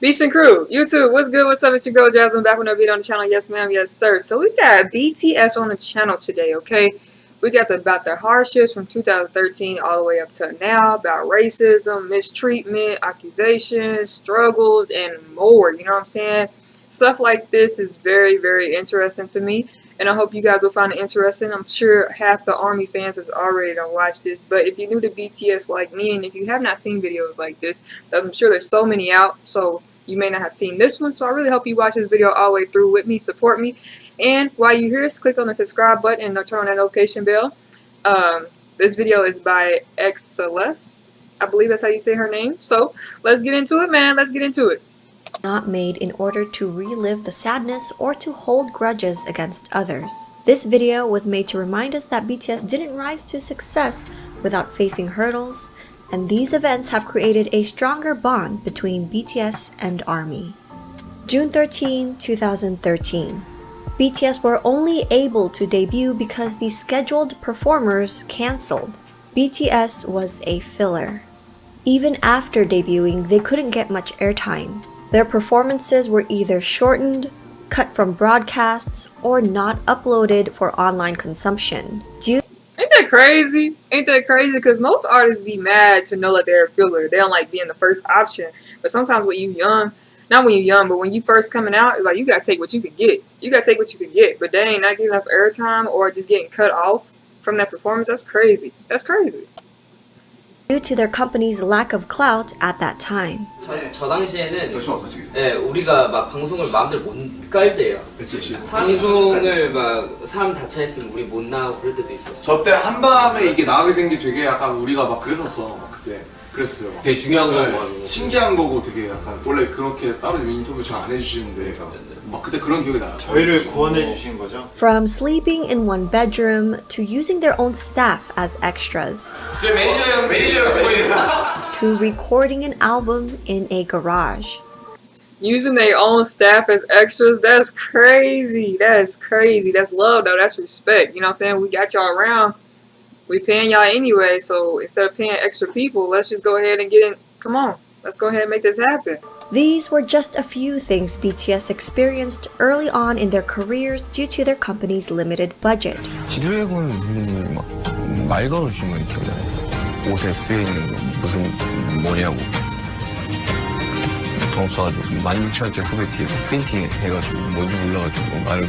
Beast and Crew, YouTube, what's good? What's up? It's your girl Jasmine back with another video on the channel. Yes, ma'am. Yes, sir. So we got BTS on the channel today, okay? We got about their hardships from 2013 all the way up to now, about racism, mistreatment, accusations, struggles, and more. You know what I'm saying? Stuff like this is very, very interesting to me, and I hope you guys will find it interesting. I'm sure half the ARMY fans has already done watched this, but if you're new to BTS like me, and if you have not seen videos like this, I'm sure there's so many out, so you may not have seen this one, so I really hope you watch this video all the way through with me, support me, and while you're here, click on the subscribe button and turn on that notification bell. This video is by X Celeste, I believe that's how you say her name, so let's get into it, man. Let's get into it. Not made in order to relive the sadness or to hold grudges against others. This video was made to remind us that BTS didn't rise to success without facing hurdles, and these events have created a stronger bond between BTS and ARMY. June 13, 2013. BTS were only able to debut because the scheduled performers cancelled. BTS was a filler. Even after debuting, they couldn't get much airtime. Their performances were either shortened, cut from broadcasts, or not uploaded for online consumption. Ain't that crazy? Ain't that crazy? Because most artists be mad to know that they're a filler. They don't like being the first option. But sometimes when you young, not when you're young, but when you first coming out, it's like you gotta take what you can get. You gotta take what you can get. But they ain't not getting enough airtime or just getting cut off from that performance. That's crazy. That's crazy. Due to their company's lack of clout at that time. 저 당시에는 예, 우리가 막 방송을 마음대로 못 깔 때예요. 방송을 막 사람 다 차있으면 우리 못 나오고 그럴 때도 있었어. 저 때 한밤에 이게 나가게 된 게 되게 약간 우리가 막 그랬었어. 그때 그랬어요. 되게 중요한 거고 신기한 거고 되게 약간 원래 그렇게 따로 인터뷰 잘 안 해주시는데 막 그때 그런 기억이 나요. 저희를 구원해 주신 거죠? From sleeping in one bedroom to using their own staff as extras. To recording an album in a garage. Using their own staff as extras, that's crazy. That's crazy. That's love though. That's respect. You know what I'm saying? We got y'all around. We paying y'all anyway, so instead of paying extra people, let's just go ahead and get in. Come on. Let's go ahead and make this happen. These were just a few things BTS experienced early on in their careers due to their company's limited budget. 지드래곤 막 말 걸어주신 거 이렇게 오잖아요. 옷에 쓰여있는 거 무슨 뭐냐고 돈 써가지고 16,000원짜리 후드티에 프린팅 해가지고 뭔지 몰라가지고 말을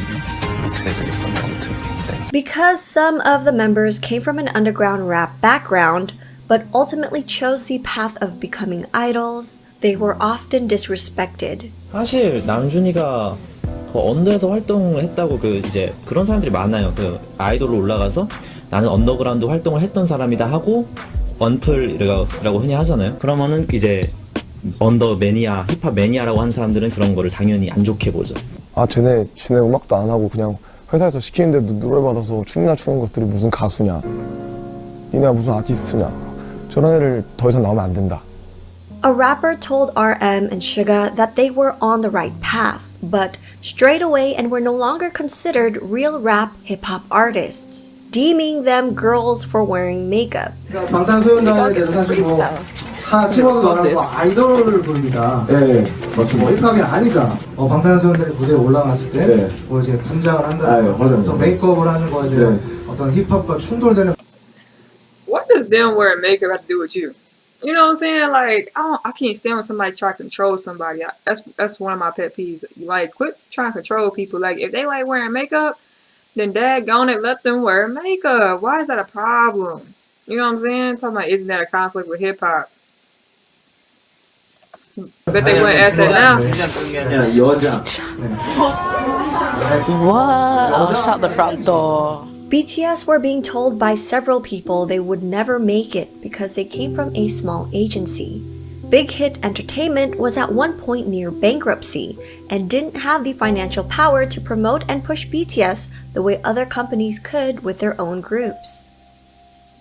못해드렸었는데 아무튼 네. Because some of the members came from an underground rap background but ultimately chose the path of becoming idols, they were often disrespected. 사실 남준이가 언더에서 활동을 했다고 이제 그런 사람들이 많아요. 아이돌로 올라가서 나는 언더그라운드 활동을 했던 사람이다 하고 언플이라고 흔히 하잖아요. 그러면은 이제 언더 매니아, 힙합 매니아라고 하는 사람들은 그런 거를 당연히 안 좋게 보죠. 아 지네 음악도 안 하고 그냥 회사에서 시키는데도 노래받아서 춤이나 추는 것들이 무슨 가수냐, 니네가 무슨 아티스트냐, 저런 애를 더 이상 나오면 안 된다. A rapper told RM and Suga that they were on the right path, but strayed away and were no longer considered real rap hip-hop artists, deeming them girls for wearing makeup. 방탄소년단에 대해서 사실 다 집어서 말하고 아이돌을 부릅니다. 네, 맞습니다. 힙합이 아니다. 방탄소년단이 무대에 올라갔을 때 뭐 이제 분장을 한다는 어떤 메이크업을 하는 거에 대한 어떤 힙합과 충돌되는. What does them wearing makeup have to do with you? You know what I'm saying? Like, I can't stand when somebody try to control somebody. That's one of my pet peeves. Like, quit trying to control people. Like, if they like wearing makeup, then daggone it, let them wear makeup. Why is that a problem? You know what I'm saying? Talking about, isn't that a conflict with hip hop? Bet they wouldn't ask that now. What? Shut the front door. BTS were being told by several people they would never make it because they came from a small agency. Big Hit Entertainment was at one point near bankruptcy and didn't have the financial power to promote and push BTS the way other companies could with their own groups.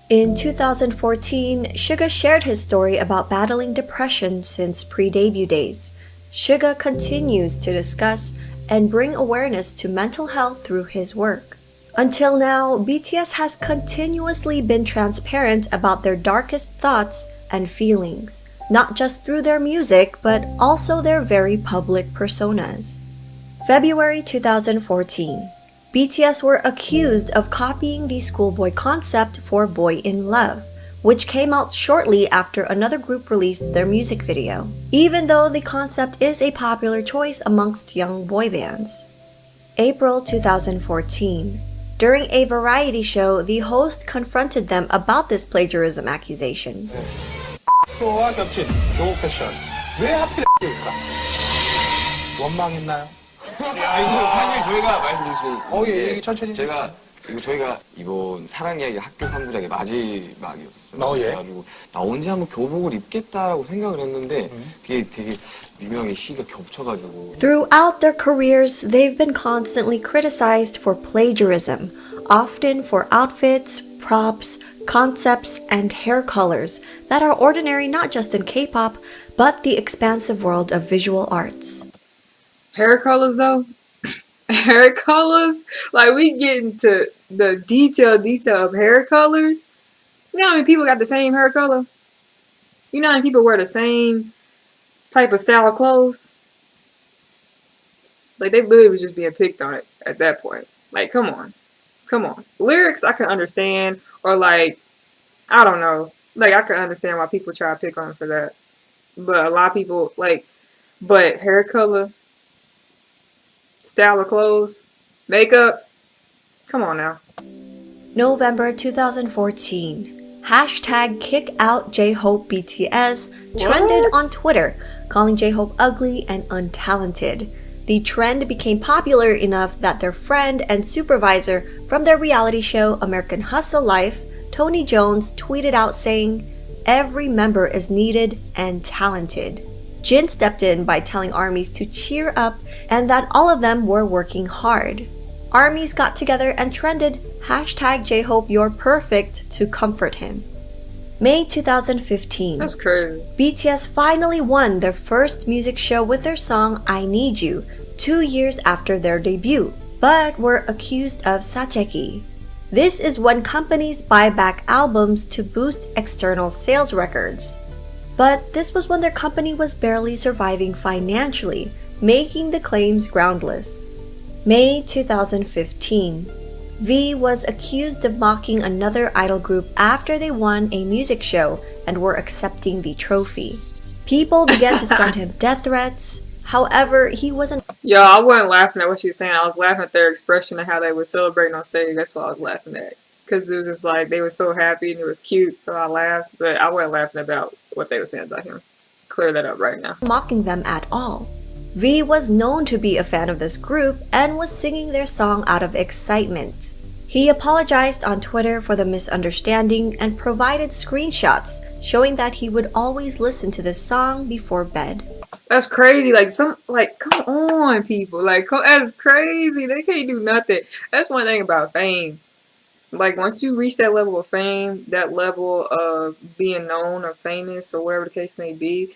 In 2014, Suga shared his story about battling depression since pre-debut days. Suga continues to discuss and bring awareness to mental health through his work. Until now, BTS has continuously been transparent about their darkest thoughts and feelings. not just through their music, but also their very public personas. February 2014. BTS were accused of copying the schoolboy concept for Boy in Love, which came out shortly after another group released their music video, even though the concept is a popular choice amongst young boy bands. April 2014. During a variety show, the host confronted them about this plagiarism accusation. 수와 겹친 교복 패션 왜 하필 입을까? 원망했나요? 사실 저희가 말씀드릴 수 예, 얘기 천천히 저희가 이번 사랑 이야기 학교 3부작의 마지막이었어요. 예. 그래가지고 나 언제 한번 교복을 입겠다라고 생각을 했는데 그게 되게 유명하게 시기가 겹쳐가지고. Throughout their careers, they've been constantly criticized for plagiarism, often for outfits, props, concepts, and hair colors that are ordinary not just in K-pop, but the expansive world of visual arts. Hair colors though? Hair colors? Like, we get into the detail of hair colors. You know how many people got the same hair color? You know how many people wear the same type of style of clothes? Like, they literally was just being picked on it at that point. Like, come on. Come on. Lyrics I can understand, or like, I don't know. Like, I can understand why people try to pick on for that. But a lot of people, like, but hair color, style of clothes, makeup, come on now. November 2014. Hashtag #KickoutJHopeBTS trended on Twitter, calling J-Hope ugly and untalented. The trend became popular enough that their friend and supervisor from their reality show American Hustle Life, Tony Jones, tweeted out saying, "Every member is needed and talented." Jin stepped in by telling ARMYs to cheer up and that all of them were working hard. ARMYs got together and trended #JHope You're Perfect to comfort him. May 2015. That's crazy. BTS finally won their first music show with their song I Need You 2 years after their debut, but were accused of 사재기. This is when companies buy back albums to boost external sales records. But this was when their company was barely surviving financially, making the claims groundless. May 2015. V was accused of mocking another idol group after they won a music show and were accepting the trophy. People began to send him death threats. However, he wasn't. Yo, I wasn't laughing at what she was saying. I was laughing at their expression and how they were celebrating on stage. That's what I was laughing at. Because it was just like, they were so happy and it was cute, so I laughed. But I wasn't laughing about what they were saying about him. Clear that up right now. Mocking them at all. V was known to be a fan of this group and was singing their song out of excitement. He apologized on Twitter for the misunderstanding and provided screenshots showing that he would always listen to this song before bed. That's crazy. Like, come on, people. Like, that's crazy. They can't do nothing. That's one thing about fame. Like, once you reach that level of fame, that level of being known or famous or whatever the case may be,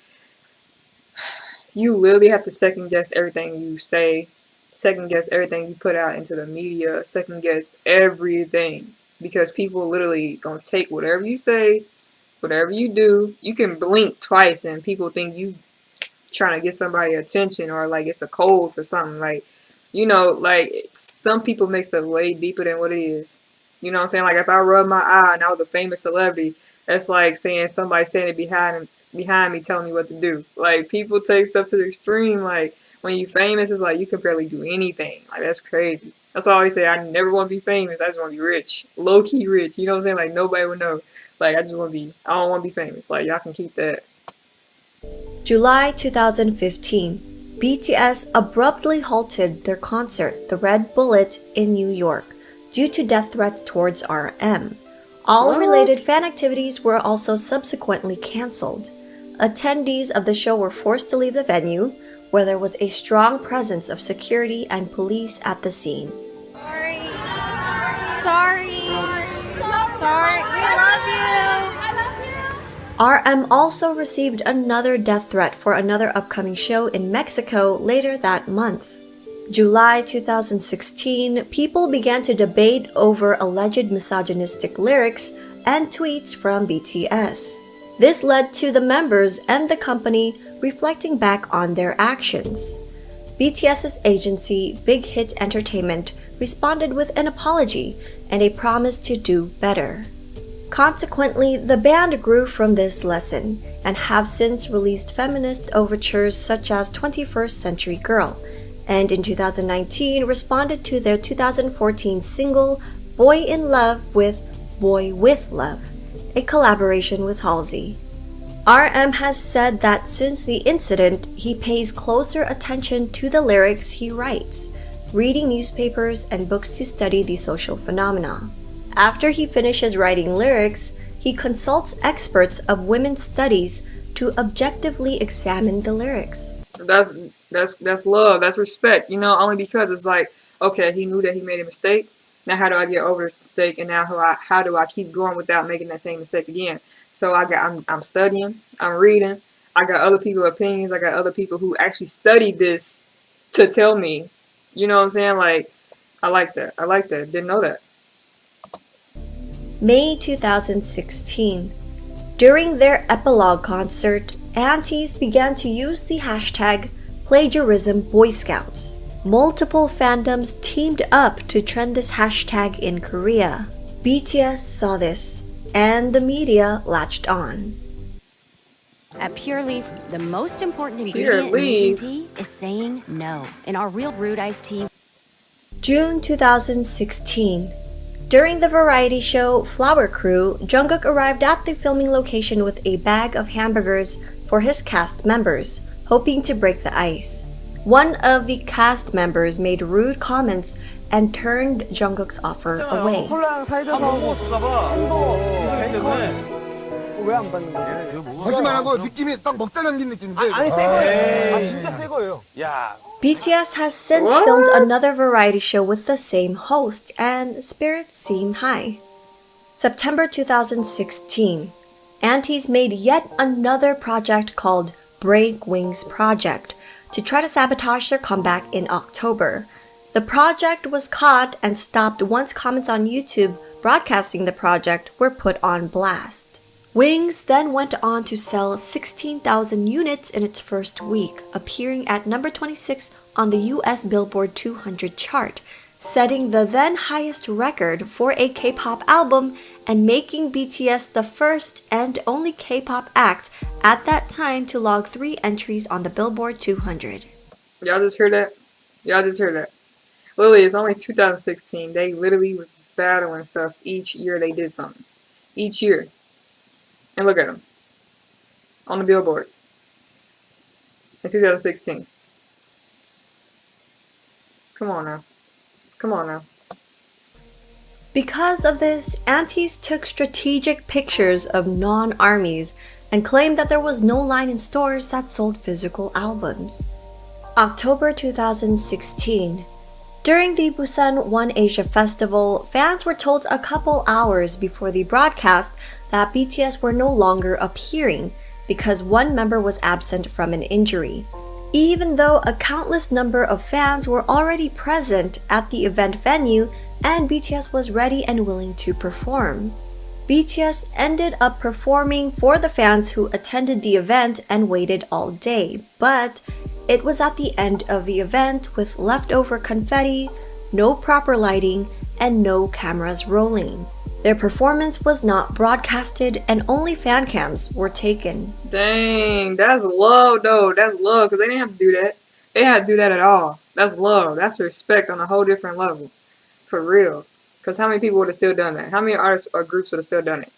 you literally have to second guess everything you say, second guess everything you put out into the media, second guess everything. Because people literally gonna take whatever you say, whatever you do. You can blink twice and people think you trying to get somebody attention, or like it's a code for something. Like, you know, like, some people make stuff way deeper than what it is. You know what I'm saying? Like, if I rub my eye and I was a famous celebrity, that's like saying somebody standing behind me telling me what to do. Like, people take stuff to the extreme. Like, when you famous, it's like you can barely do anything. Like, that's crazy. That's why I always say I never want to be famous. I just want to be rich. Low-key rich. You know what I'm saying? Like, nobody would know. Like, I don't want to be famous. Like, y'all can keep that. July 2015. BTS abruptly halted their concert, The Red Bullet, in New York due to death threats towards RM. All related fan activities were also subsequently cancelled. Attendees of the show were forced to leave the venue, where there was a strong presence of security and police at the scene. Sorry. We love you. RM also received another death threat for another upcoming show in Mexico later that month. July 2016, people began to debate over alleged misogynistic lyrics and tweets from BTS. This led to the members and the company reflecting back on their actions. BTS's agency, Big Hit Entertainment, responded with an apology and a promise to do better. Consequently, the band grew from this lesson and have since released feminist overtures such as 21st Century Girl, and in 2019 responded to their 2014 single Boy in Love with Boy with Love, a collaboration with Halsey. RM has said that since the incident, he pays closer attention to the lyrics he writes, reading newspapers and books to study the social phenomena. After he finishes writing lyrics, he consults experts of women's studies to objectively examine the lyrics. That's love. That's respect. You know, only because it's like, okay, he knew that he made a mistake. Now how do I get over this mistake? And now how do I keep going without making that same mistake again? So I'm studying. I'm reading. I got other people's opinions. I got other people who actually studied this to tell me. You know what I'm saying? Like, I like that. I like that. Didn't know that. May 2016. During their epilogue concert, aunties began to use the hashtag #PlagiarismBoyScouts. Multiple fandoms teamed up to trend this hashtag in Korea. BTS saw this, and the media latched on. At Pure Leaf, the most important ingredient in making tea is saying no. In our real brewed iced tea. June 2016. During the variety show Flower Crew, Jungkook arrived at the filming location with a bag of hamburgers for his cast members, hoping to break the ice. One of the cast members made rude comments and turned Jungkook's offer away. 거짓말하고 느낌이 딱 먹다 남긴 느낌인데. 진짜 새 거예요. BTS has since filmed another variety show with the same host, and spirits seem high. September 2016. Aunties made yet another project called Break Wings Project to try to sabotage their comeback in October. The project was caught and stopped once comments on YouTube broadcasting the project were put on blast. Wings then went on to sell 16,000 units in its first week, appearing at number 26 on the US Billboard 200 chart, setting the then highest record for a K-pop album and making BTS the first and only K-pop act at that time to log 3 entries on the Billboard 200. Y'all just heard that? Y'all just heard that. Literally, it's only 2016. They literally was battling stuff each year they did something. Each year. And look at them. On the Billboard. In 2016. Come on now. Come on now. Because of this, aunties took strategic pictures of non-armies and claimed that there was no line in stores that sold physical albums. October 2016. During the Busan One Asia Festival, fans were told a couple hours before the broadcast that BTS were no longer appearing because one member was absent from an injury, even though a countless number of fans were already present at the event venue and BTS was ready and willing to perform. BTS ended up performing for the fans who attended the event and waited all day, but it was at the end of the event with leftover confetti, no proper lighting, and no cameras rolling. Their performance was not broadcasted and only fan cams were taken. Dang, that's love though. That's love because they didn't have to do that. They didn't have to do that at all. That's love. That's respect on a whole different level. For real. Because how many people would have still done that? How many artists or groups would have still done it?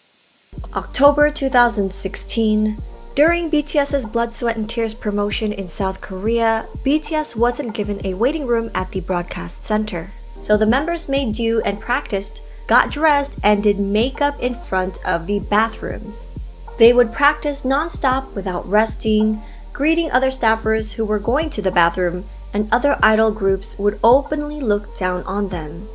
October 2016. During BTS's Blood, Sweat and Tears promotion in South Korea, BTS wasn't given a waiting room at the broadcast center. So the members made do and practiced, got dressed, and did makeup in front of the bathrooms. They would practice non-stop without resting, greeting other staffers who were going to the bathroom, and other idol groups would openly look down on them.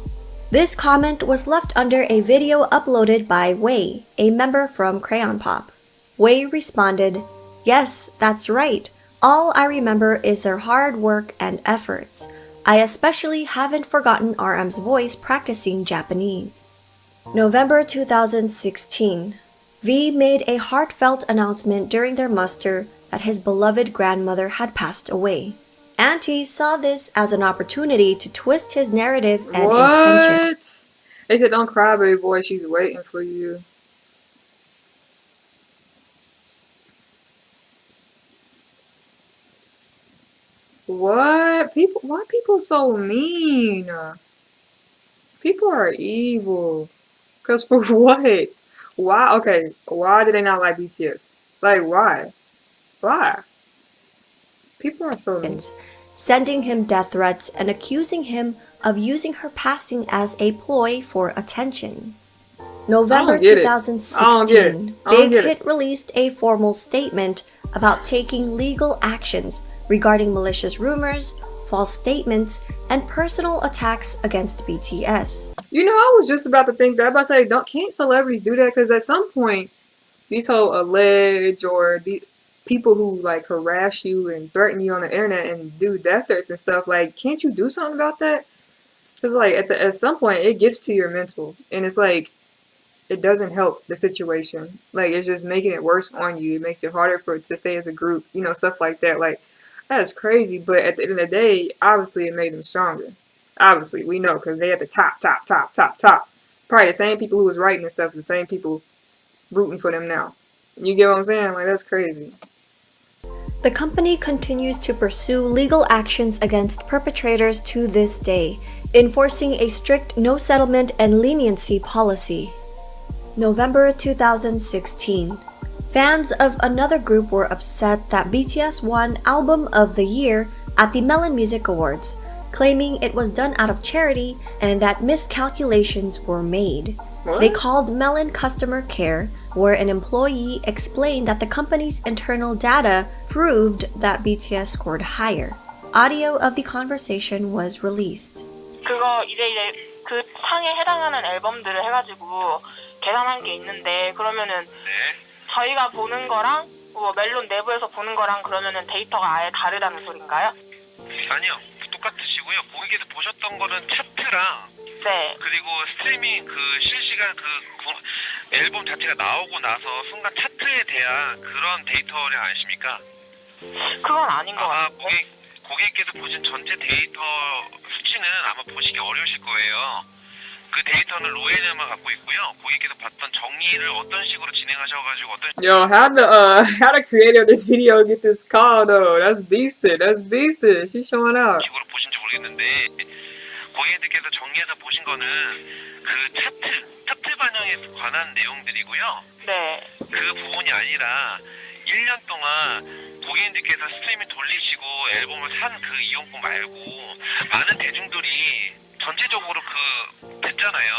This comment was left under a video uploaded by Wei, a member from Crayon Pop. Wei responded, "Yes, that's right. All I remember is their hard work and efforts. I especially haven't forgotten RM's voice practicing Japanese." November 2016. V made a heartfelt announcement during their muster that his beloved grandmother had passed away. And he saw this as an opportunity to twist his narrative and intention. What? They said, "Don't cry, baby boy. She's waiting for you." What? People? Why people so mean? People are evil. Cause for what? Why? Okay. Why do they not like BTS? Like why? Why? People are so mean. Sending him death threats and accusing him of using her passing as a ploy for attention. November 2016, Big Hit released a formal statement about taking legal actions regarding malicious rumors, false statements, and personal attacks against BTS. You know, I was just about to think that. About to say, can't celebrities do that? Because at some point, these whole alleged or the people who like harass you and threaten you on the internet and do death threats and stuff, like, can't you do something about that? Because like at some point, it gets to your mental, and it's like it doesn't help the situation. Like it's just making it worse on you. It makes it harder for it to stay as a group. You know, stuff like that. Like that's crazy. But at the end of the day, obviously it made them stronger. Obviously, we know because they at the top. Probably the same people who was writing and stuff, the same people rooting for them now. You get what I'm saying? Like, that's crazy. The company continues to pursue legal actions against perpetrators to this day, enforcing a strict no settlement and leniency policy. November 2016. Fans of another group were upset that BTS won Album of the Year at the Melon Music Awards, claiming it was done out of charity and that miscalculations were made. What? They called Melon customer care, where an employee explained that the company's internal data proved that BTS scored higher. Audio of the conversation was released. 그거 이제 그 상에 해당하는 앨범들을 해가지고 계산한 게 있는데 그러면은 저희가 보는 거랑 뭐 멜론 내부에서 보는 거랑 그러면은 데이터가 아예 다르다는 소린가요? 아니요, 똑같으시고요. 고객께서 보셨던 거는 차트랑 그리고 스트리밍 그 실시간 그 앨범 자체가 나오고 나서 순간 차트에 대한 그런 데이터를 아십니까? 그건 아닌 것 같아요. 고객께서 보신 전체 데이터 수치는 아마 보시기 어려우실 거예요. 그 데이터는 로에너만 갖고 있고요. 고객께서 봤던 정리를 어떤 식으로 진행하셔가지고 어떤 Yo, how the creator of this video get this call though? That's beasted. She's showing out. 식으로 보신지 모르겠는데 고객님들께서 정리해서 보신 거는 그 차트 반영에 관한 내용들이고요. 네. 그 부분이 아니라 1년 동안 고객님들께서 스트리밍 돌리시고 앨범을 산 그 이용권 말고 많은 대중들이 전체적으로 됐잖아요.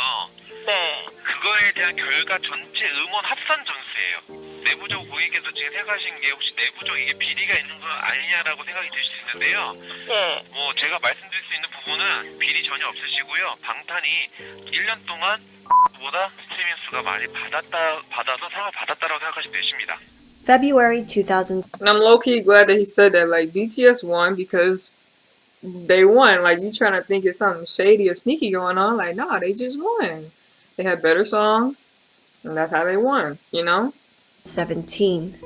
네. 그거에 대한 결과 전체 음원 합산 점수예요. 내부적으로 고객께서 지금 생각하신 게 혹시 내부적 이게 비리가 있는 건 아니냐라고 생각이 들 수 있는데요. 네. 뭐 제가 말씀드릴 수 있는 부분은 비리 전혀 없으시고요. 방탄이 1년 동안 보다 스트리밍 수가 많이 받아서 상을 받았다라고 생각하시면 되십니다. February 2000. And I'm low-key glad that he said that. Like, BTS won because they won. Like, you trying to think it's something shady or sneaky going on. Like, nah, they just won. They had better songs, and that's how they won, you know? 17.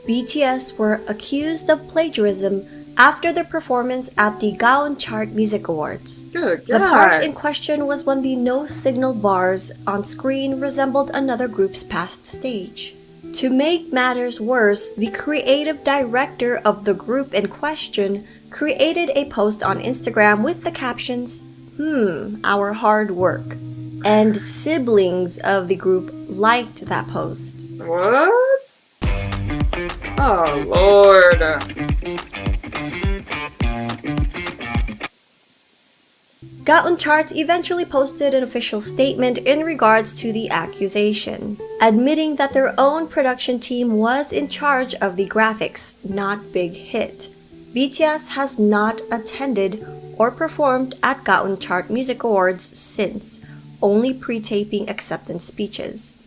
BTS were accused of plagiarism after their performance at the Gaon Chart Music Awards. Good The God. part in question was when the no signal bars on screen resembled another group's past stage. To make matters worse, the creative director of the group in question created a post on Instagram with the captions, our hard work. And siblings of the group liked that post. What? Oh, Lord. Gaon Charts eventually posted an official statement in regards to the accusation, admitting that their own production team was in charge of the graphics, not Big Hit. BTS has not attended or performed at Gaon Chart Music Awards since, only pre-taping acceptance speeches.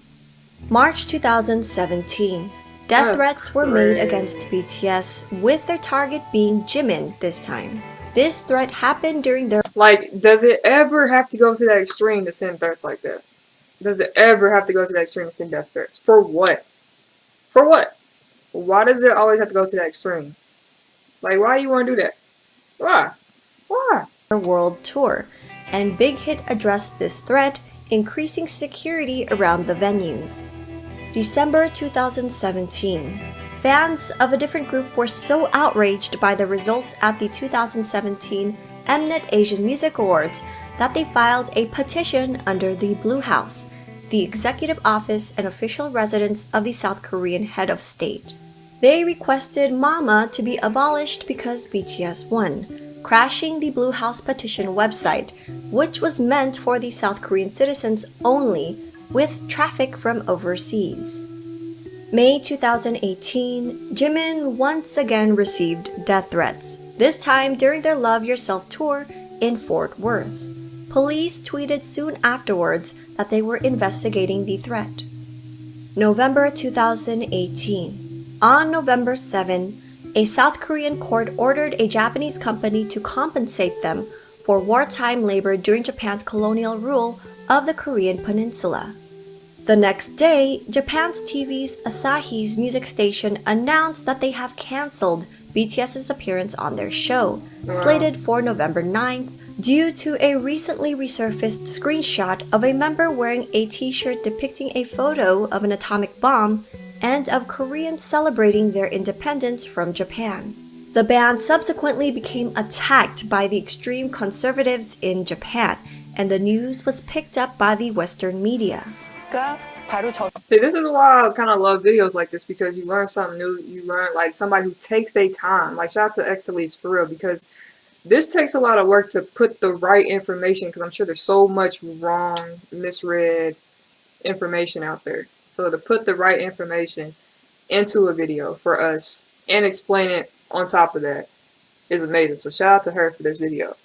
March 2017. Death threats were made against BTS, with their target being Jimin this time. This threat happened during their... Like, does it ever have to go to that extreme to send threats like that? Does it ever have to go to that extreme to send death threats? For what? For what? Why does it always have to go to that extreme? Like, why you want to do that? Why? Why? World tour, and Big Hit addressed this threat, increasing security around the venues. December 2017. Fans of a different group were so outraged by the results at the 2017 Mnet Asian Music Awards that they filed a petition under the Blue House, the executive office and official residence of the South Korean head of state. They requested MAMA to be abolished because BTS won, crashing the Blue House petition website, which was meant for the South Korean citizens only, with traffic from overseas. May 2018, Jimin once again received death threats, this time during their Love Yourself tour in Fort Worth. Police tweeted soon afterwards that they were investigating the threat. November 2018. On November 7, a South Korean court ordered a Japanese company to compensate them for wartime labor during Japan's colonial rule of the Korean peninsula. The next day, Japan's TV's Asahi's music station announced that they have cancelled BTS's appearance on their show, slated for November 9th, due to a recently resurfaced screenshot of a member wearing a t-shirt depicting a photo of an atomic bomb and of Koreans celebrating their independence from Japan. The band subsequently became attacked by the extreme conservatives in Japan, and the news was picked up by the Western media. See, this is why I kind of love videos like this, because you learn something new. You learn, like, somebody who takes their time. Like, shout out to Exelise for real, because this takes a lot of work to put the right information, because I'm sure there's so much wrong, misread information out there. So to put the right information into a video for us and explain it on top of that is amazing. So shout out to her for this video.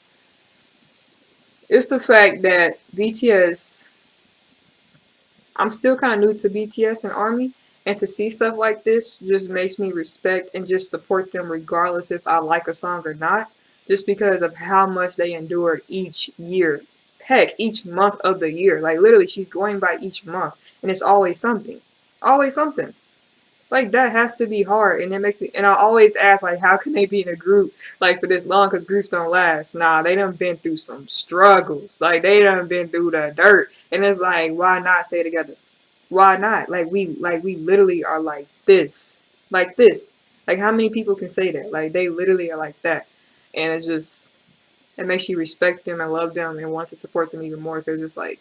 It's the fact that BTS, I'm still kind of new to BTS and ARMY, and to see stuff like this just makes me respect and just support them regardless if I like a song or not, just because of how much they endured each year. Heck, each month of the year. Like, literally, she's going by each month, and it's always something. Always something. Like, that has to be hard, and it makes me, and I always ask, like, how can they be in a group, like, for this long, because groups don't last. Nah, they done been through some struggles. Like, they done been through the dirt, and it's like, why not stay together? Why not? Like, we literally are like this. Like this. Like, how many people can say that? Like, they literally are like that, and it's just, it makes you respect them and love them and want to support them even more, because it's like,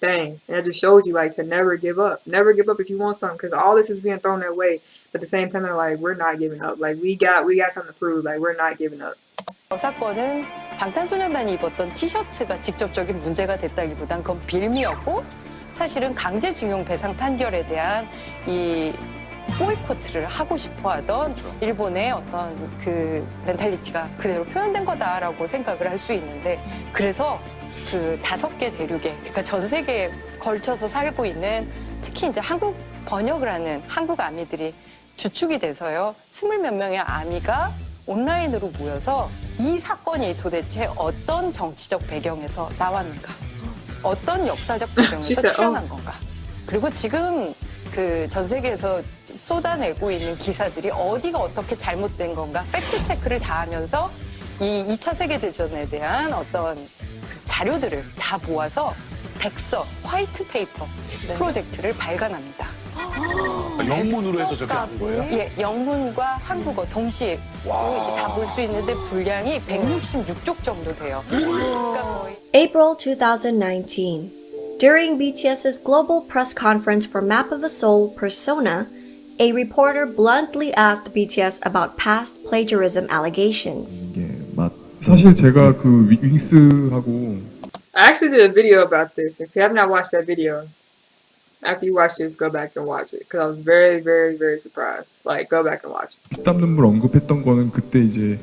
dang. And it just shows you, like, to never give up. Never give up if you want something, because all this is being thrown their way. But at the same time, they're like, we're not giving up. Like, we got something to prove. Like, we're not giving up. 사건은 방탄소년단이 입었던 티셔츠가 직접적인 문제가 됐다기보단 그건 빌미였고, 사실은 강제징용 배상 판결에 대한 이 보이콧을 하고 싶어하던 일본의 어떤 그 멘탈리티가 그대로 표현된 거다라고 생각을 할 수 있는데, 그래서 그 5개 대륙에, 그러니까 전 세계에 걸쳐서 살고 있는, 특히 이제 한국 번역을 하는 한국 아미들이 주축이 돼서요, 20몇 명의 아미가 온라인으로 모여서 이 사건이 도대체 어떤 정치적 배경에서 나왔는가, 어떤 역사적 배경에서 출현한 건가, 그리고 지금 그 전 세계에서 쏟아내고 있는 기사들이 어디가 어떻게 잘못된 건가 팩트 체크를 다 하면서 이 2차 세계대전에 대한 어떤 자료들을 다 모아서 백서, 화이트 페이퍼 프로젝트를 발간합니다. 영문으로 해서 저렇게 한 거예요? 예, 영문과 한국어 동시에 다 볼 수 있는데 분량이 166쪽 정도 돼요. 그러니까 거의 April 2019. During BTS's global press conference for Map of the Soul Persona, a reporter bluntly asked BTS about past plagiarism allegations. 사실 제가 그 윙스하고 I actually did a video about this. If you have not watched that video, after you watch this, go back and watch it, because I was very, very, very surprised. Like, go back and watch it. 피땀 눈물 언급했던 거는 그때 이제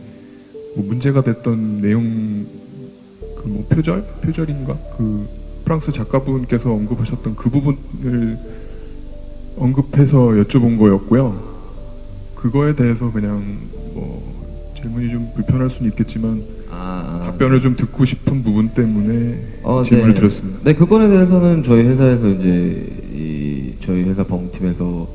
뭐 문제가 됐던 내용, 그 뭐 표절인가, 그 프랑스 작가분께서 언급하셨던 그 부분을 언급해서 여쭤본 거였고요. 그거에 대해서 그냥 뭐 질문이 좀 불편할 수는 있겠지만 답변을 좀 듣고 싶은 부분 때문에 질문을 드렸습니다. 네, 그거에 대해서는 저희 회사에서 이제 이 저희 회사 법무팀에서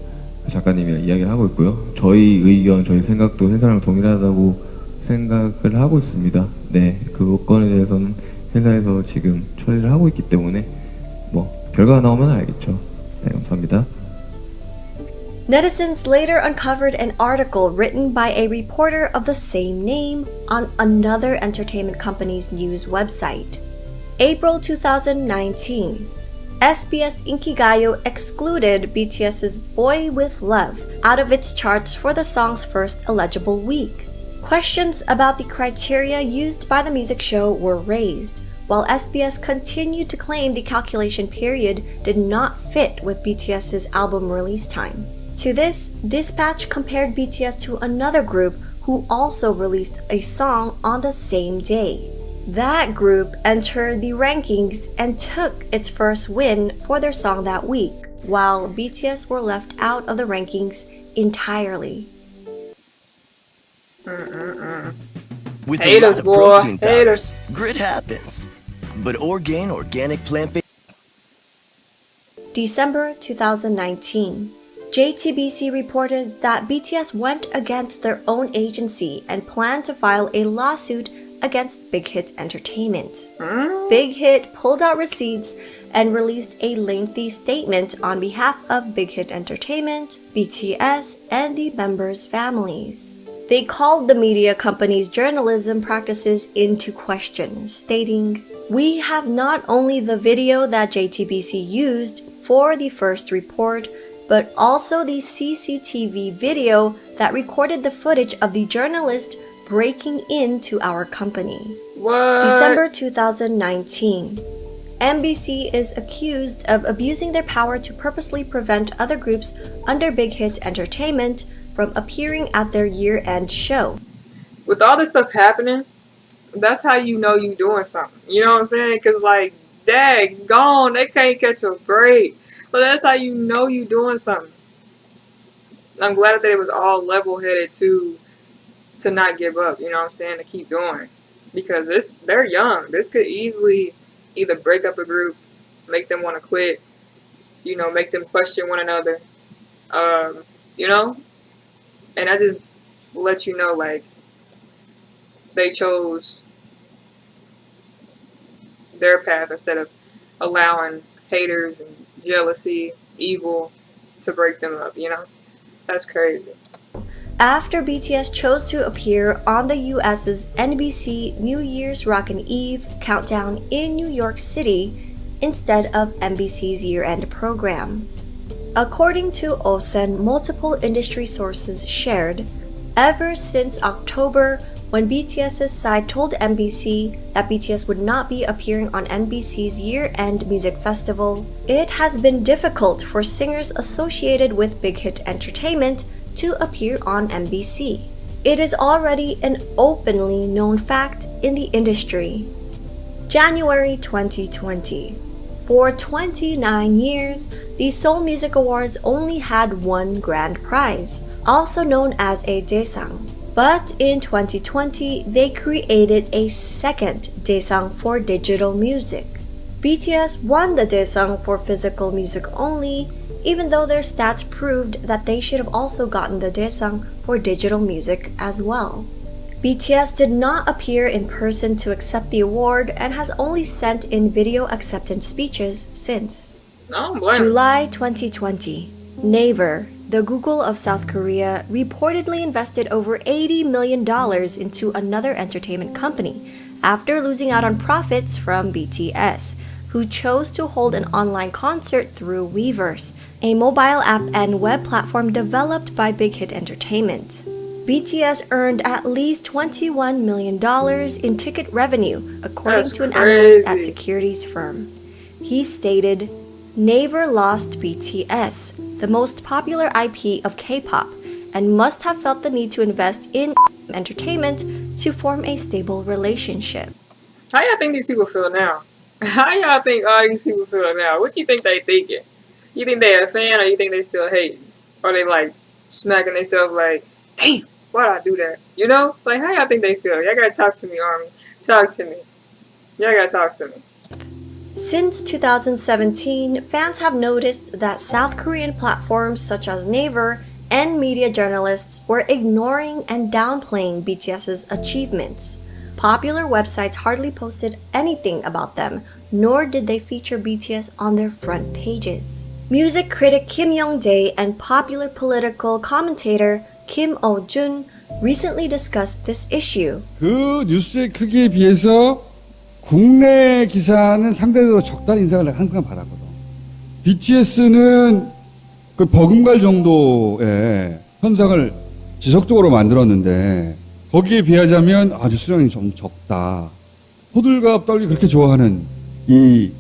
작가님이랑 이야기를 하고 있고요. 저희 의견, 저희 생각도 회사랑 동일하다고 생각을 하고 있습니다. 네, 그건에 대해서는 회사에서 지금 처리를 하고 있기 때문에 뭐 결과가 나오면 알겠죠. 네, 감사합니다. Netizens later uncovered an article written by a reporter of the same name on another entertainment company's news website. April 2019, SBS Inkigayo excluded BTS's Boy With Love out of its charts for the song's first eligible week. Questions about the criteria used by the music show were raised, while SBS continued to claim the calculation period did not fit with BTS's album release time. To this, Dispatch compared BTS to another group who also released a song on the same day. That group entered the rankings and took its first win for their song that week, while BTS were left out of the rankings entirely. With Haters, a lot of boy. protein powder, Haters. grit happens. But Orgain organic plant-based. December 2019. JTBC reported that BTS went against their own agency and planned to file a lawsuit against Big Hit Entertainment. Big Hit pulled out receipts and released a lengthy statement on behalf of Big Hit Entertainment, BTS, and the members' families. They called the media company's journalism practices into question, stating, "We have not only the video that JTBC used for the first report, but also the CCTV video that recorded the footage of the journalist breaking into our company." What? December 2019. NBC is accused of abusing their power to purposely prevent other groups under Big Hit Entertainment from appearing at their year-end show. With all this stuff happening, that's how you know you doing something. You know what I'm saying? Because, like, dang, gone, they can't catch a break. But that's how you know you doing something. I'm glad that it was all level-headed to not give up, you know what I'm saying, to keep going. Because they're young. This could easily either break up a group, make them want to quit, you know, make them question one another, you know? And I just let you know, like, they chose their path instead of allowing haters and jealousy, evil to break them up, you know? That's crazy. After BTS chose to appear on the US's NBC New Year's Rockin' Eve countdown in New York City instead of NBC's year-end program. According to Osen, multiple industry sources shared, ever since October, when BTS's side told NBC that BTS would not be appearing on NBC's year-end music festival, it has been difficult for singers associated with Big Hit Entertainment to appear on NBC. It is already an openly known fact in the industry. January 2020. For 29 years, the Seoul Music Awards only had one grand prize, also known as a Daesang. But in 2020, they created a second Daesang for digital music. BTS won the Daesang for physical music only, even though their stats proved that they should have also gotten the Daesang for digital music as well. BTS did not appear in person to accept the award and has only sent in video acceptance speeches since. July 2020. Naver, the Google of South Korea, reportedly invested over $80 million into another entertainment company after losing out on profits from BTS, who chose to hold an online concert through Weverse, a mobile app and web platform developed by Big Hit Entertainment. BTS earned at least $21 million in ticket revenue, according to an analyst at securities firm. He stated, "Naver lost BTS, the most popular IP of K-pop, and must have felt the need to invest in entertainment to form a stable relationship." How y'all think these people feel now? How y'all think all these people feel now? What you think they thinking? You think they a fan or you think they still hate? Or they like smacking themselves like, damn, why'd I do that? You know? Like, how y'all think they feel? Y'all gotta talk to me, Army. Talk to me. Y'all gotta talk to me. Since 2017, fans have noticed that South Korean platforms such as Naver and media journalists were ignoring and downplaying BTS's achievements. Popular websites hardly posted anything about them, nor did they feature BTS on their front pages. Music critic Kim Young-dae and popular political commentator Kim Oh-jun recently discussed this issue. 그 뉴스의 크기에 비해서 국내 기사는 상대적으로 적다는 인상을 내가 항상 받았거든. BTS는 그 버금갈 정도의 현상을 지속적으로 만들었는데 거기에 비하자면 아주 수량이 좀 적다. 호들갑 떨기 그렇게 좋아하는 이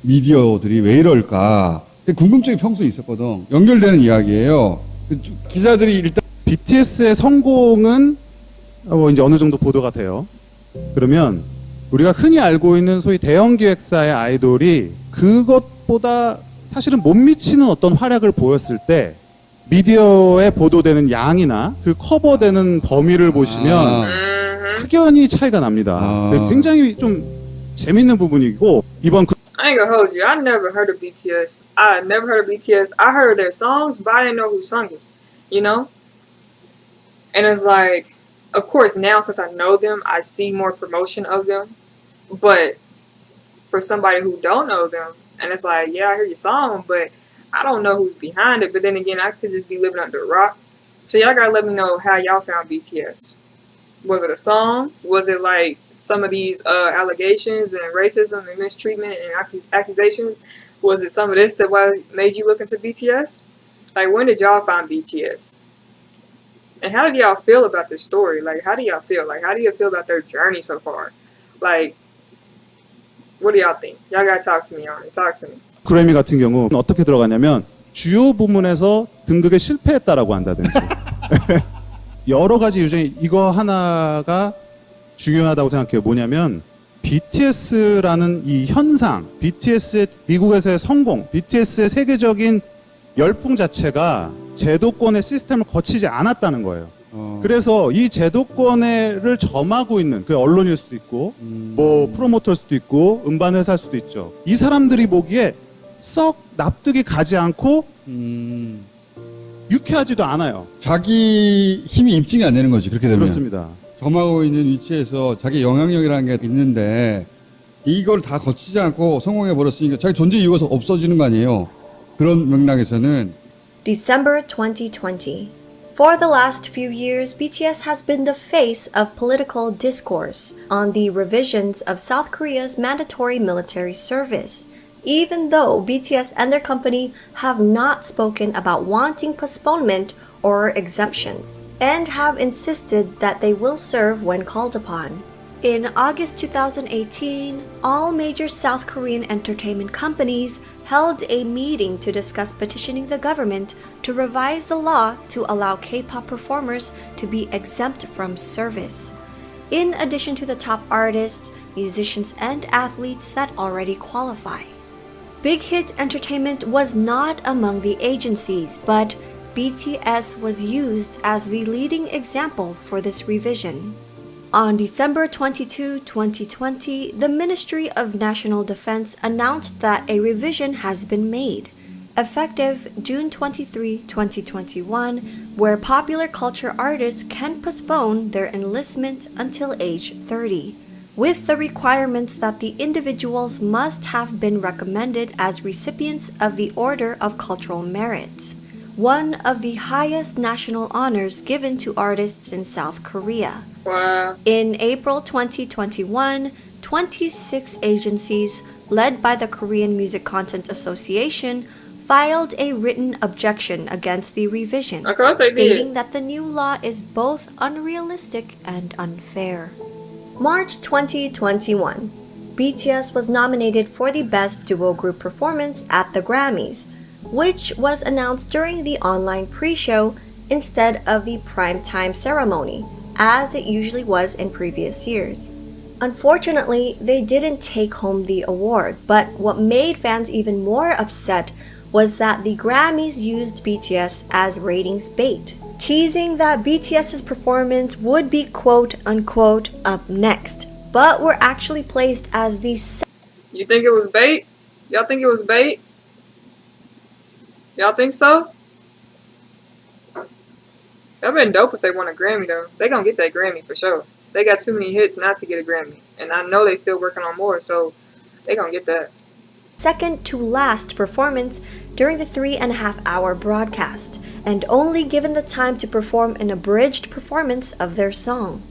미디어들이 왜 이럴까? 궁금증이 평소에 있었거든. 연결되는 이야기예요. 기사들이 일단 BTS의 성공은 이제 어느 정도 보도가 돼요. 그러면 우리가 흔히 알고 있는 소위 대형 기획사의 아이돌이 그것보다 사실은 못 미치는 어떤 활약을 보였을 때 미디어에 보도되는 양이나 그 커버되는 범위를 보시면 확연히 차이가 납니다. 굉장히 좀 재밌는 부분이고 이번 I ain't gonna hold you. I never heard of BTS. I never heard of BTS. I heard their songs, but I didn't know who sung it. You know? And it's like, of course, now since I know them, I see more promotion of them. But for somebody who don't know them, and it's like, yeah, I hear your song, but I don't know who's behind it. But then again, I could just be living under a rock. So y'all gotta let me know how y'all found BTS. Was it a song? Was it like some of these allegations and racism and mistreatment and accusations? Was it some of this that made you look into BTS? Like, when did y'all find BTS? And how do y'all feel about this story? Like, how do y'all feel? Like, how do you feel about their journey so far? Like, what do y'all think? Y'all gotta talk to me on it. Talk to me. 그래미 같은 경우 어떻게 들어가냐면 주요 부문에서 등극에 실패했다라고 한다든지 여러 가지 이유 중에 이거 하나가 중요하다고 생각해요. 뭐냐면 BTS라는 이 현상, BTS의 미국에서의 성공, BTS의 세계적인 열풍 자체가 제도권의 시스템을 거치지 않았다는 거예요. 그래서 이 제도권을 점하고 있는 그 언론일 수도 있고 뭐 프로모터일 수도 있고 음반 회사일 수도 있죠. 이 사람들이 보기에 썩 납득이 가지 않고 유쾌하지도 않아요. 자기 힘이 입증이 안 되는 거지. 그렇게 되면. 그렇습니다. 점하고 있는 위치에서 자기 영향력이라는 게 있는데 이걸 다 거치지 않고 성공해 버렸으니까 자기 존재 이유가 없어지는 거 아니에요. 그런 맥락에서는 December 2020. For the last few years, BTS has been the face of political discourse on the revisions of South Korea's mandatory military service. Even though BTS and their company have not spoken about wanting postponement or exemptions, and have insisted that they will serve when called upon. In August 2018, all major South Korean entertainment companies held a meeting to discuss petitioning the government to revise the law to allow K-pop performers to be exempt from service, in addition to the top artists, musicians, and athletes that already qualify. Big Hit Entertainment was not among the agencies, but BTS was used as the leading example for this revision. On December 22, 2020, the Ministry of National Defense announced that a revision has been made, effective June 23, 2021, where popular culture artists can postpone their enlistment until age 30, with the requirements that the individuals must have been recommended as recipients of the Order of Cultural Merit, one of the highest national honors given to artists in South Korea. Wow. In April 2021, 26 agencies, led by the Korean Music Content Association, filed a written objection against the revision, stating that the new law is both unrealistic and unfair. March 2021, BTS was nominated for the Best Duo Group Performance at the Grammys, which was announced during the online pre-show instead of the primetime ceremony, as it usually was in previous years. Unfortunately, they didn't take home the award, but what made fans even more upset was that the Grammys used BTS as ratings bait, teasing that BTS's performance would be quote-unquote up next, but were actually placed as the You think it was bait? Y'all think it was bait? Y'all think so? That'd been dope if they won a Grammy though. They gonna get that Grammy for sure. They got too many hits not to get a Grammy. And I know they still working on more, so they gonna get that. Second to last performance during the 3.5-hour broadcast, and only given the time to perform an abridged performance of their song.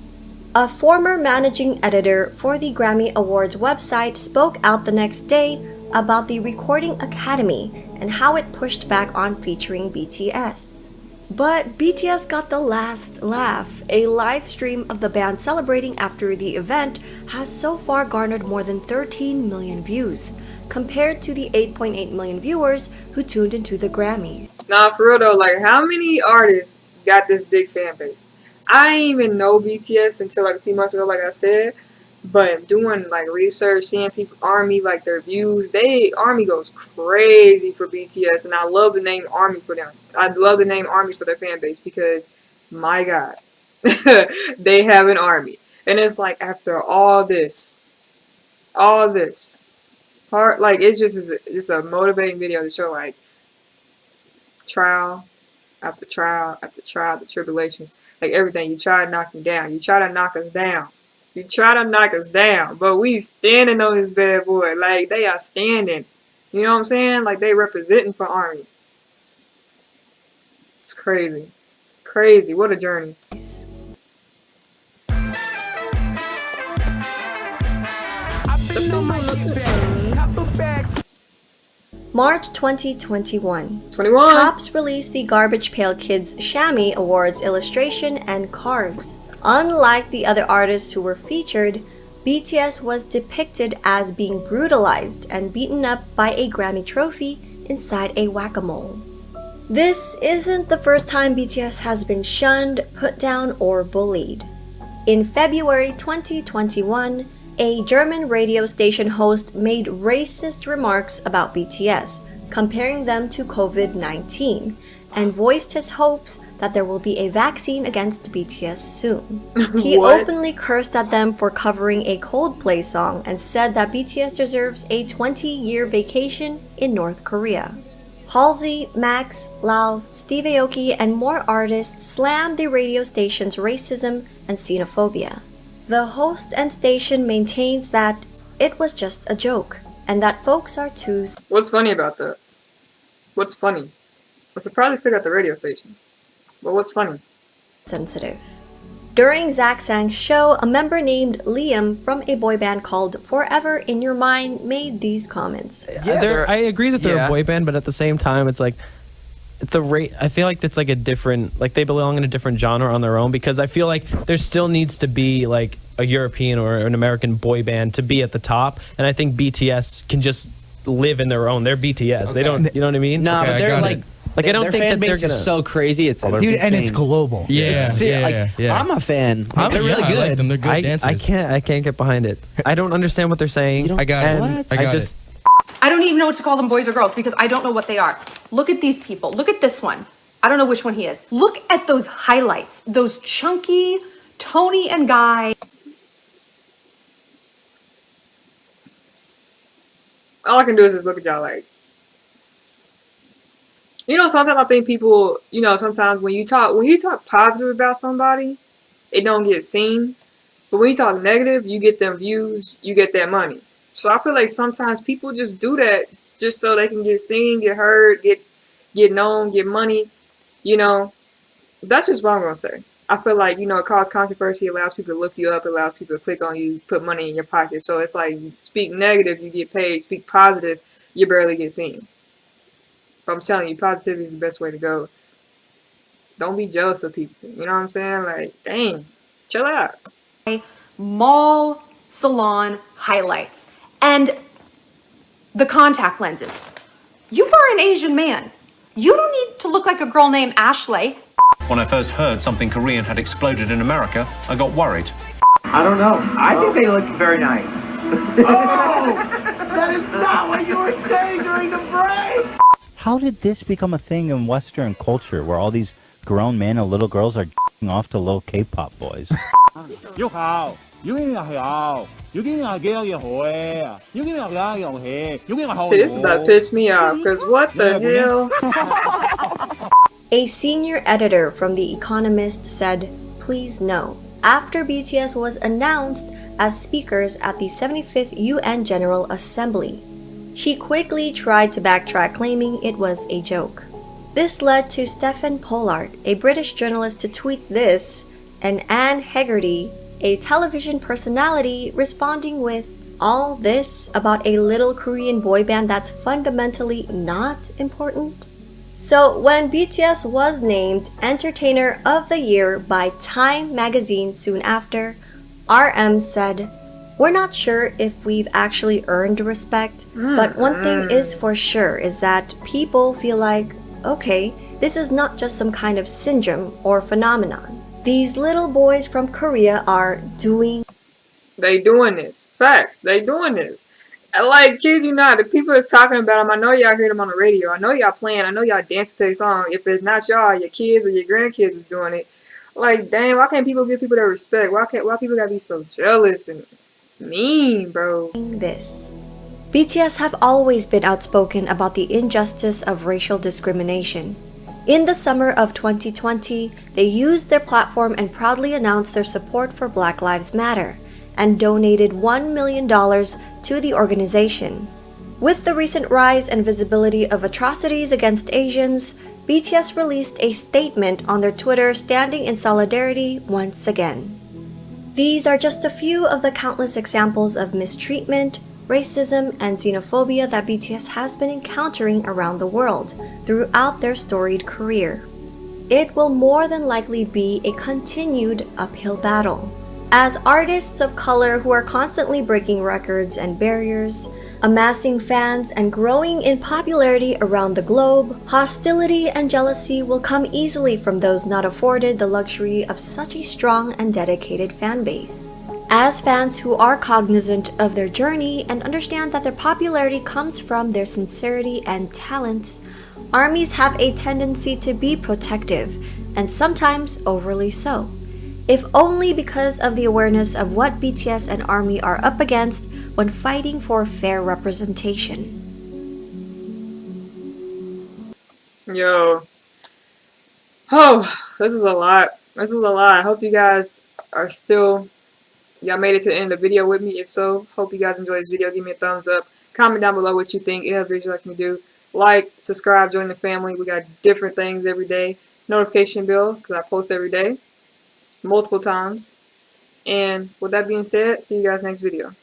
A former managing editor for the Grammy Awards website spoke out the next day about the Recording Academy and how it pushed back on featuring BTS. But BTS got the last laugh. A live stream of the band celebrating after the event has so far garnered more than 13 million views, compared to the 8.8 million viewers who tuned into the Grammy. Nah, for real though, like how many artists got this big fan base? I didn't even know BTS until like a few months ago, like I said. But doing like research, seeing people ARMY like their views, ARMY goes crazy for BTS, and I love the name ARMY for them. I love the name ARMY for their fan base because, my God, they have an army, and it's like after all this, hard, like it's just a motivating video to show like trial after trial after trial, the tribulations, like everything. You try to knock me down, you try to knock us down. You try to knock us down, but we standing on this bad boy. Like, they are standing. You know what I'm saying? Like, they representing for ARMY. It's crazy. Crazy. What a journey. March 2021. Cops released the Garbage Pail Kids Shammy Awards illustration and cards. Unlike the other artists who were featured, BTS was depicted as being brutalized and beaten up by a Grammy trophy inside a whack-a-mole. This isn't the first time BTS has been shunned, put down, or bullied. In February 2021, a German radio station host made racist remarks about BTS, comparing them to COVID-19, and voiced his hopes that there will be a vaccine against BTS soon. He openly cursed at them for covering a Coldplay song and said that BTS deserves a 20-year vacation in North Korea. Halsey, Max, Lau, Steve Aoki, and more artists slammed the radio station's racism and xenophobia. The host and station maintains that it was just a joke, and that folks are too... What's funny about that? What's funny? I'm surprised they still got the radio station. But what's funny? Sensitive. During Zach Sang's show, a member named Liam from a boy band called Forever in Your Mind made these comments. Yeah, I agree that they're a boy band, but at the same time, it's like I feel like it's like a different, like they belong in a different genre on their own, because I feel like there still needs to be like a European or an American boy band to be at the top, and I think BTS can just live in their own. They're BTS. Okay. They don't, you know what I mean? No, but they're like. Like, I don't think that they're gonna... is so crazy. It's dude, insane. and it's global. Yeah, I'm a fan. They're really good. I like them. They're good dancers. I can't get behind it. I don't understand what they're saying. I got it. I don't even know what to call them, boys or girls, because I don't know what they are. Look at these people. Look at this one. I don't know which one he is. Look at those highlights. Those chunky Tony and Guy. All I can do is just look at y'all like, you know, sometimes I think people, you know, sometimes when you talk positive about somebody, it don't get seen. But when you talk negative, you get them views, you get that money. So I feel like sometimes people just do that just so they can get seen, get heard, get known, get money. You know, that's just what I'm going to say. I feel like, you know, it causes controversy, allows people to look you up, allows people to click on you, put money in your pocket. So it's like, speak negative, you get paid. Speak positive, you barely get seen. But I'm telling you, positivity is the best way to go. Don't be jealous of people. You know what I'm saying? Like, dang, chill out. Mall salon highlights. And the contact lenses. You are an Asian man. You don't need to look like a girl named Ashley. When I first heard something Korean had exploded in America, I got worried. I don't know. I think they look very nice. Oh! That is not what you were saying during the break! How did this become a thing in Western culture where all these grown men and little girls are off to little K-pop boys? See, this is about to piss me off, because what the hell? A senior editor from The Economist said, "Please no," after BTS was announced as speakers at the 75th UN General Assembly. She quickly tried to backtrack, claiming it was a joke. This led to Stephen Pollard, a British journalist, to tweet this, and Anne Hegarty, a television personality, responding with, "All this about a little Korean boy band that's fundamentally not important?" So when BTS was named Entertainer of the Year by Time magazine soon after, RM said, "We're not sure if we've actually earned respect, but one thing is for sure is that people feel like, okay, this is not just some kind of syndrome or phenomenon. These little boys from Korea are doing..." They doing this. Facts. They doing this. Like, kids you not, the people that's talking about them, I know y'all hear them on the radio. I know y'all playing. I know y'all dancing to their song. If it's not y'all, your kids or your grandkids is doing it. Like, dang, why can't people give people their respect? Why people gotta be so jealous and mean, bro? This. BTS have always been outspoken about the injustice of racial discrimination. In the summer of 2020, they used their platform and proudly announced their support for Black Lives Matter and donated $1 million to the organization. With the recent rise and visibility of atrocities against Asians, BTS released a statement on their Twitter standing in solidarity once again. These are just a few of the countless examples of mistreatment, racism, and xenophobia that BTS has been encountering around the world throughout their storied career. It will more than likely be a continued uphill battle. As artists of color who are constantly breaking records and barriers, amassing fans, and growing in popularity around the globe, hostility and jealousy will come easily from those not afforded the luxury of such a strong and dedicated fan base. As fans who are cognizant of their journey and understand that their popularity comes from their sincerity and talent, ARMYs have a tendency to be protective, and sometimes overly so. If only because of the awareness of what BTS and ARMY are up against when fighting for fair representation. Yo. Oh, this is a lot. This is a lot. I hope you guys are still... Y'all made it to the end of the video with me. If so, hope you guys enjoyed this video. Give me a thumbs up. Comment down below what you think. Any other videos you'd like me to do. Like, subscribe, join the family. We got different things every day. Notification bell, because I post every day. Multiple times. And with that being said, see you guys next video.